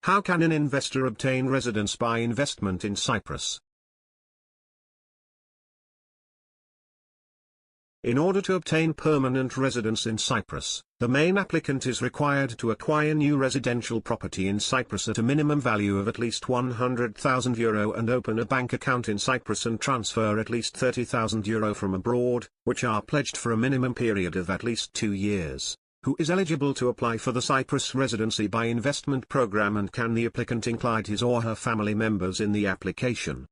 How can an investor obtain residence by investment in Cyprus? In order to obtain permanent residence in Cyprus, the main applicant is required to acquire new residential property in Cyprus at a minimum value of at least €100,000 and open a bank account in Cyprus and transfer at least €30,000 from abroad, which are pledged for a minimum period of at least 2 years. Who is eligible to apply for the Cyprus Residency by Investment program, and can the applicant include his or her family members in the application?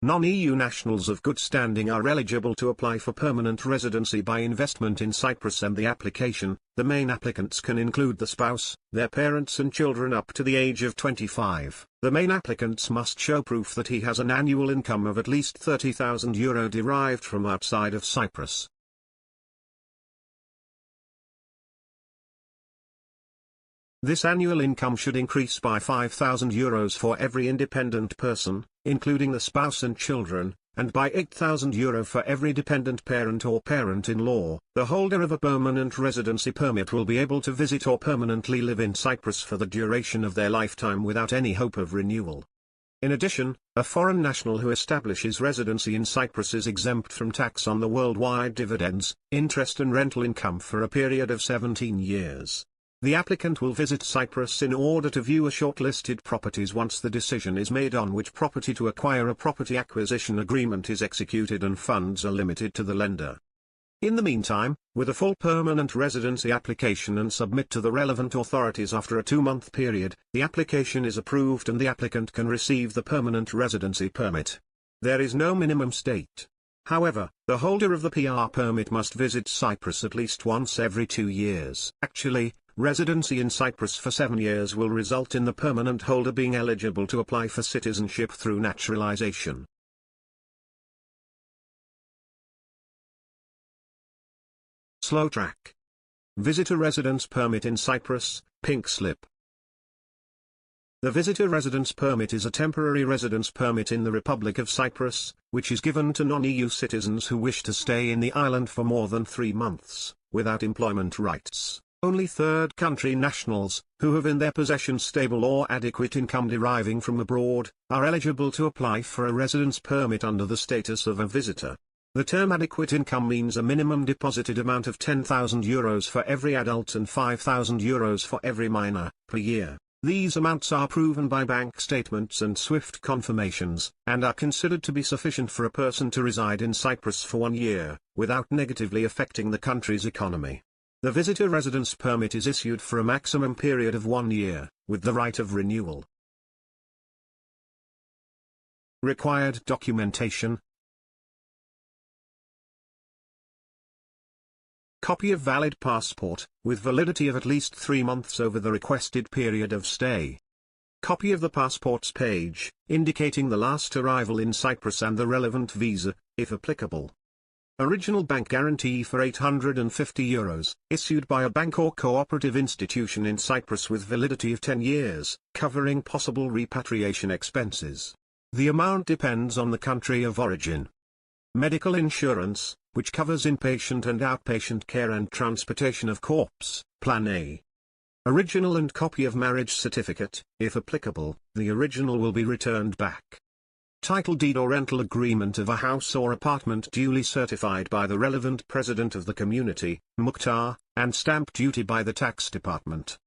Non-EU nationals of good standing are eligible to apply for permanent residency by investment in Cyprus, and the application, the main applicants can include the spouse, their parents and children up to the age of 25. The main applicants must show proof that he has an annual income of at least €30,000 derived from outside of Cyprus. This annual income should increase by €5,000 for every independent person, including the spouse and children, and by €8,000 for every dependent parent or parent-in-law. The holder of a permanent residency permit will be able to visit or permanently live in Cyprus for the duration of their lifetime without any hope of renewal. In addition, a foreign national who establishes residency in Cyprus is exempt from tax on the worldwide dividends, interest and rental income for a period of 17 years. The applicant will visit Cyprus in order to view a shortlisted properties once the decision is made on which property to acquire. A property acquisition agreement is executed and funds are limited to the lender. In the meantime, with a full permanent residency application and submit to the relevant authorities after a 2-month period, the application is approved and the applicant can receive the permanent residency permit. There is no minimum state. However, the holder of the PR permit must visit Cyprus at least once every 2 years. Actually, residency in Cyprus for 7 years will result in the permanent holder being eligible to apply for citizenship through naturalization. Slow track. Visitor residence permit in Cyprus, pink slip. The visitor residence permit is a temporary residence permit in the Republic of Cyprus, which is given to non-EU citizens who wish to stay in the island for more than 3 months, without employment rights. Only third country nationals, who have in their possession stable or adequate income deriving from abroad, are eligible to apply for a residence permit under the status of a visitor. The term adequate income means a minimum deposited amount of €10,000 for every adult and €5,000 for every minor, per year. These amounts are proven by bank statements and SWIFT confirmations, and are considered to be sufficient for a person to reside in Cyprus for 1 year, without negatively affecting the country's economy. The visitor residence permit is issued for a maximum period of 1 year, with the right of renewal. Required documentation. Copy of valid passport, with validity of at least 3 months over the requested period of stay. Copy of the passport's page, indicating the last arrival in Cyprus and the relevant visa, if applicable. Original bank guarantee for €850, issued by a bank or cooperative institution in Cyprus with validity of 10 years, covering possible repatriation expenses. The amount depends on the country of origin. Medical insurance, which covers inpatient and outpatient care and transportation of corpse, Plan A. Original and copy of marriage certificate, if applicable, the original will be returned back. Title deed or rental agreement of a house or apartment duly certified by the relevant president of the community, Mukhtar, and stamp duty by the tax department.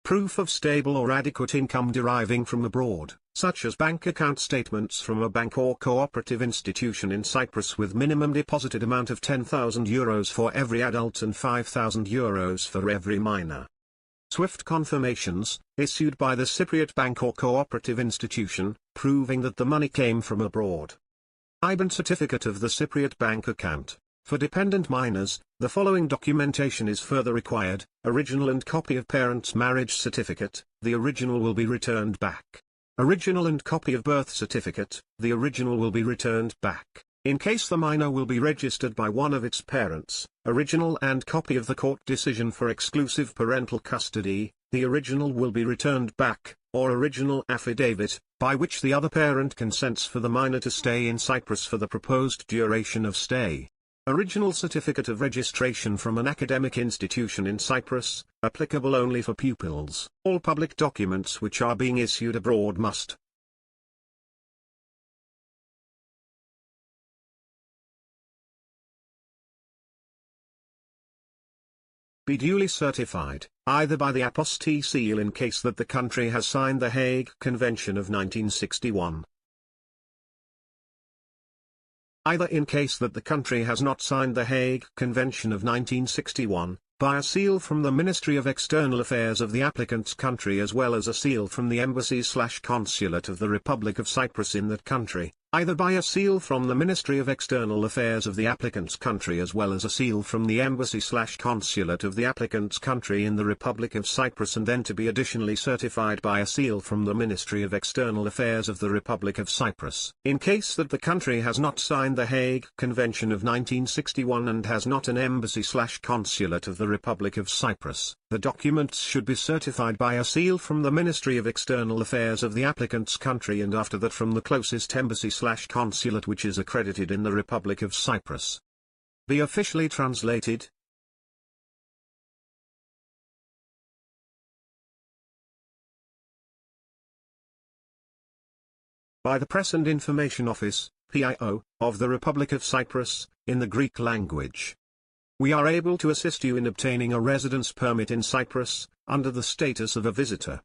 Proof of stable or adequate income deriving from abroad, such as bank account statements from a bank or cooperative institution in Cyprus with minimum deposited amount of €10,000 for every adult and €5,000 for every minor. SWIFT confirmations, issued by the Cypriot bank or cooperative institution, proving that the money came from abroad. IBAN certificate of the Cypriot bank account. For dependent minors, the following documentation is further required: original and copy of parent's marriage certificate, the original will be returned back. Original and copy of birth certificate, the original will be returned back. In case the minor will be registered by one of its parents, original and copy of the court decision for exclusive parental custody, the original will be returned back, or original affidavit, by which the other parent consents for the minor to stay in Cyprus for the proposed duration of stay. Original certificate of registration from an academic institution in Cyprus, applicable only for pupils. All public documents which are being issued abroad must be duly certified, either by the apostille seal in case that the country has signed the Hague Convention of 1961. Either in case that the country has not signed the Hague Convention of 1961, by a seal from the Ministry of External Affairs of the applicant's country as well as a seal from the embassy/consulate of the Republic of Cyprus in that country, either by a seal from the Ministry of External Affairs of the applicant's country as well as a seal from the embassy/consulate of the applicant's country in the Republic of Cyprus, and then to be additionally certified by a seal from the Ministry of External Affairs of the Republic of Cyprus. In case that the country has not signed the Hague Convention of 1961 and has not an embassy/consulate of the Republic of Cyprus, the documents should be certified by a seal from the Ministry of External Affairs of the applicant's country, and after that from the closest embassy/consulate which is accredited in the Republic of Cyprus. Be officially translated. By the Press and Information Office, PIO, of the Republic of Cyprus, in the Greek language. We are able to assist you in obtaining a residence permit in Cyprus, under the status of a visitor.